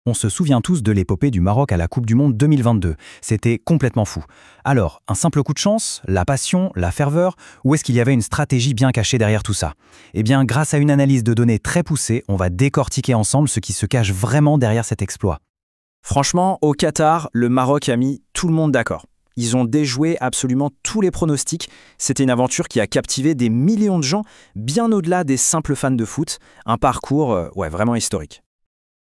On se souvient tous de l'épopée du Maroc à la Coupe du Monde 2022. C'était complètement fou. Alors, un simple coup de chance, la passion, la ferveur, ou est-ce qu'il y avait une stratégie bien cachée derrière tout ça? Eh bien, grâce à une analyse de données très poussée, on va décortiquer ensemble ce qui se cache vraiment derrière cet exploit. Franchement, au Qatar, le Maroc a mis tout le monde d'accord. Ils ont déjoué absolument tous les pronostics. C'était une aventure qui a captivé des millions de gens, bien au-delà des simples fans de foot. Un parcours, vraiment historique.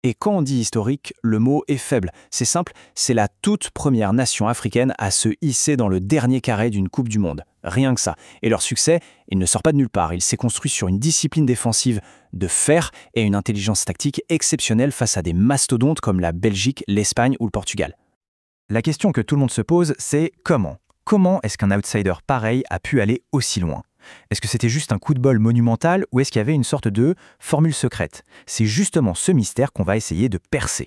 Et quand on dit historique, le mot est faible. C'est simple, c'est la toute première nation africaine à se hisser dans le dernier carré d'une Coupe du Monde. Rien que ça. Et leur succès, il ne sort pas de nulle part. Il s'est construit sur une discipline défensive de fer et une intelligence tactique exceptionnelle face à des mastodontes comme la Belgique, l'Espagne ou le Portugal. La question que tout le monde se pose, c'est comment? Comment est-ce qu'un outsider pareil a pu aller aussi loin? Est-ce que c'était juste un coup de bol monumental ou est-ce qu'il y avait une sorte de formule secrète? C'est justement ce mystère qu'on va essayer de percer.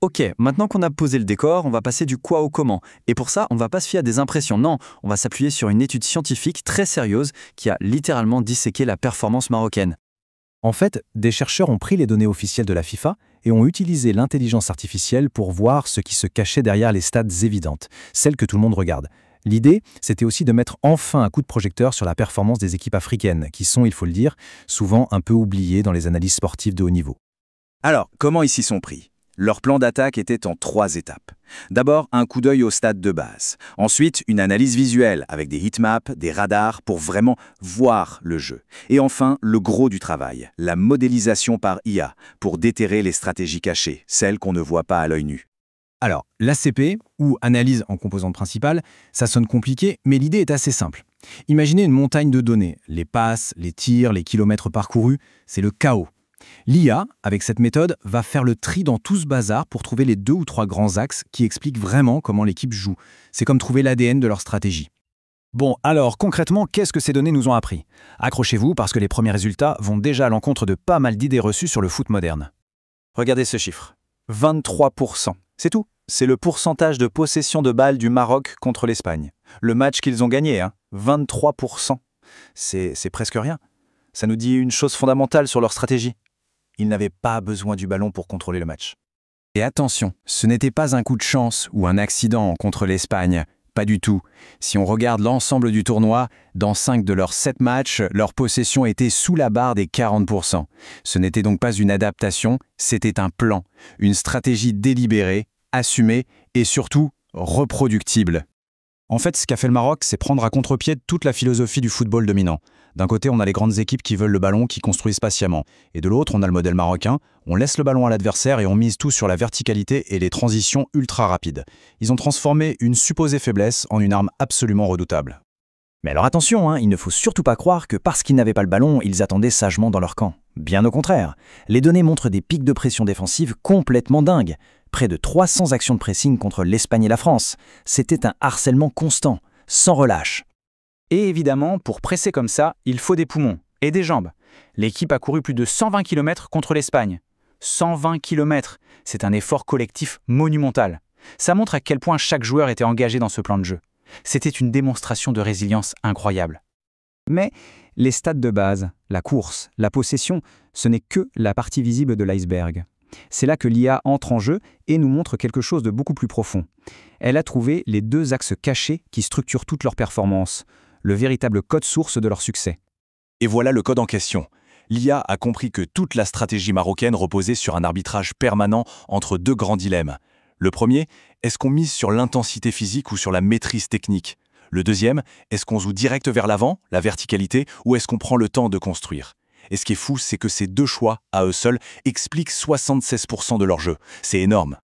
Ok, maintenant qu'on a posé le décor, on va passer du quoi au comment. Et pour ça, on va pas se fier à des impressions, non, on va s'appuyer sur une étude scientifique très sérieuse qui a littéralement disséqué la performance marocaine. En fait, des chercheurs ont pris les données officielles de la FIFA et ont utilisé l'intelligence artificielle pour voir ce qui se cachait derrière les stats évidentes, celles que tout le monde regarde. L'idée, c'était aussi de mettre enfin un coup de projecteur sur la performance des équipes africaines, qui sont, il faut le dire, souvent un peu oubliées dans les analyses sportives de haut niveau. Alors, comment ils s'y sont pris? Leur plan d'attaque était en 3 étapes. D'abord, un coup d'œil au stade de base. Ensuite, une analyse visuelle avec des heatmaps, des radars pour vraiment voir le jeu. Et enfin, le gros du travail, la modélisation par IA pour déterrer les stratégies cachées, celles qu'on ne voit pas à l'œil nu. Alors, l'ACP, ou analyse en composante principale, ça sonne compliqué, mais l'idée est assez simple. Imaginez une montagne de données, les passes, les tirs, les kilomètres parcourus, c'est le chaos. L'IA, avec cette méthode, va faire le tri dans tout ce bazar pour trouver les 2 ou 3 grands axes qui expliquent vraiment comment l'équipe joue. C'est comme trouver l'ADN de leur stratégie. Bon, alors concrètement, qu'est-ce que ces données nous ont appris? Accrochez-vous parce que les premiers résultats vont déjà à l'encontre de pas mal d'idées reçues sur le foot moderne. Regardez ce chiffre, 23%. C'est tout. C'est le pourcentage de possession de balles du Maroc contre l'Espagne. Le match qu'ils ont gagné, 23%. C'est presque rien. Ça nous dit une chose fondamentale sur leur stratégie. Ils n'avaient pas besoin du ballon pour contrôler le match. Et attention, ce n'était pas un coup de chance ou un accident contre l'Espagne. Pas du tout. Si on regarde l'ensemble du tournoi, dans 5 de leurs 7 matchs, leur possession était sous la barre des 40%. Ce n'était donc pas une adaptation, c'était un plan, une stratégie délibérée, assumée et surtout reproductible. En fait, ce qu'a fait le Maroc, c'est prendre à contre-pied toute la philosophie du football dominant. D'un côté, on a les grandes équipes qui veulent le ballon, qui construisent patiemment. Et de l'autre, on a le modèle marocain, on laisse le ballon à l'adversaire et on mise tout sur la verticalité et les transitions ultra rapides. Ils ont transformé une supposée faiblesse en une arme absolument redoutable. Mais alors attention, il ne faut surtout pas croire que parce qu'ils n'avaient pas le ballon, ils attendaient sagement dans leur camp. Bien au contraire, les données montrent des pics de pression défensive complètement dingues. Près de 300 actions de pressing contre l'Espagne et la France. C'était un harcèlement constant, sans relâche. Et évidemment, pour presser comme ça, il faut des poumons et des jambes. L'équipe a couru plus de 120 km contre l'Espagne. 120 km, c'est un effort collectif monumental. Ça montre à quel point chaque joueur était engagé dans ce plan de jeu. C'était une démonstration de résilience incroyable. Mais les stats de base, la course, la possession, ce n'est que la partie visible de l'iceberg. C'est là que l'IA entre en jeu et nous montre quelque chose de beaucoup plus profond. Elle a trouvé les 2 axes cachés qui structurent toute leur performance, le véritable code source de leur succès. Et voilà le code en question. L'IA a compris que toute la stratégie marocaine reposait sur un arbitrage permanent entre 2 grands dilemmes. Le premier, est-ce qu'on mise sur l'intensité physique ou sur la maîtrise technique? Le deuxième, est-ce qu'on joue direct vers l'avant, la verticalité, ou est-ce qu'on prend le temps de construire? Et ce qui est fou, c'est que ces 2 choix, à eux seuls, expliquent 76% de leur jeu. C'est énorme.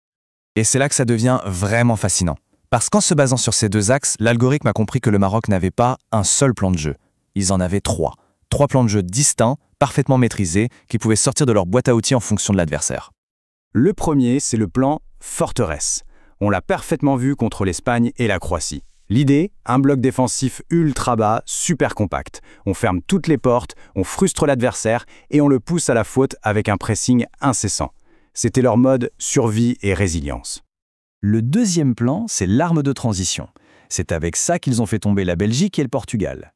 Et c'est là que ça devient vraiment fascinant. Parce qu'en se basant sur ces 2 axes, l'algorithme a compris que le Maroc n'avait pas un seul plan de jeu. Ils en avaient 3. 3 plans de jeu distincts, parfaitement maîtrisés, qui pouvaient sortir de leur boîte à outils en fonction de l'adversaire. Le premier, c'est le plan forteresse. On l'a parfaitement vu contre l'Espagne et la Croatie. L'idée, un bloc défensif ultra bas, super compact. On ferme toutes les portes, on frustre l'adversaire et on le pousse à la faute avec un pressing incessant. C'était leur mode survie et résilience. Le deuxième plan, c'est l'arme de transition. C'est avec ça qu'ils ont fait tomber la Belgique et le Portugal.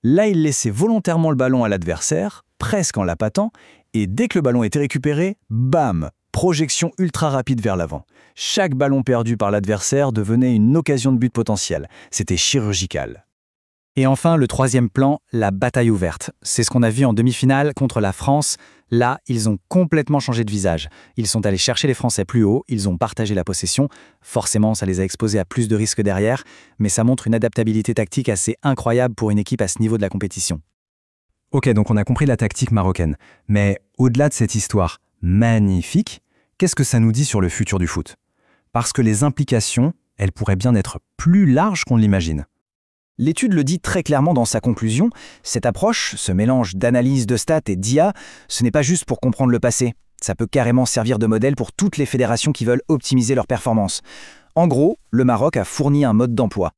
Là, ils laissaient volontairement le ballon à l'adversaire, presque en l'appâtant, et dès que le ballon était récupéré, bam, projection ultra rapide vers l'avant. Chaque ballon perdu par l'adversaire devenait une occasion de but potentielle. C'était chirurgical. Et enfin, le troisième plan, la bataille ouverte. C'est ce qu'on a vu en demi-finale contre la France. Là, ils ont complètement changé de visage. Ils sont allés chercher les Français plus haut, ils ont partagé la possession. Forcément, ça les a exposés à plus de risques derrière, mais ça montre une adaptabilité tactique assez incroyable pour une équipe à ce niveau de la compétition. Ok, donc on a compris la tactique marocaine. Mais au-delà de cette histoire magnifique, qu'est-ce que ça nous dit sur le futur du foot? Parce que les implications, elles pourraient bien être plus larges qu'on l'imagine. L'étude le dit très clairement dans sa conclusion, cette approche, ce mélange d'analyse de stats et d'IA, ce n'est pas juste pour comprendre le passé. Ça peut carrément servir de modèle pour toutes les fédérations qui veulent optimiser leur performance. En gros, le Maroc a fourni un mode d'emploi.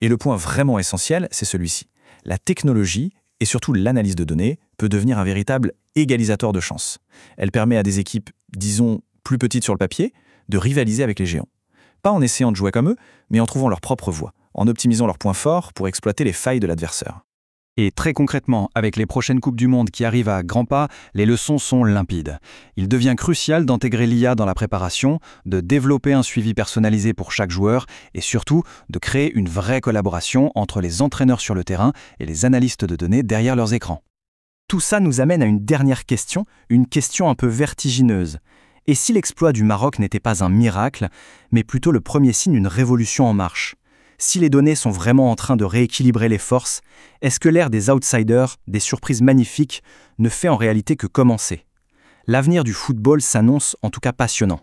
Et le point vraiment essentiel, c'est celui-ci. La technologie, et surtout l'analyse de données, peut devenir un véritable égalisateur de chances. Elle permet à des équipes, disons, plus petites sur le papier, de rivaliser avec les géants. Pas en essayant de jouer comme eux, mais en trouvant leur propre voie, en optimisant leurs points forts pour exploiter les failles de l'adversaire. Et très concrètement, avec les prochaines Coupes du Monde qui arrivent à grands pas, les leçons sont limpides. Il devient crucial d'intégrer l'IA dans la préparation, de développer un suivi personnalisé pour chaque joueur et surtout de créer une vraie collaboration entre les entraîneurs sur le terrain et les analystes de données derrière leurs écrans. Tout ça nous amène à une dernière question, une question un peu vertigineuse. Et si l'exploit du Maroc n'était pas un miracle, mais plutôt le premier signe d'une révolution en marche? Si les données sont vraiment en train de rééquilibrer les forces, est-ce que l'ère des outsiders, des surprises magnifiques, ne fait en réalité que commencer? L'avenir du football s'annonce en tout cas passionnant.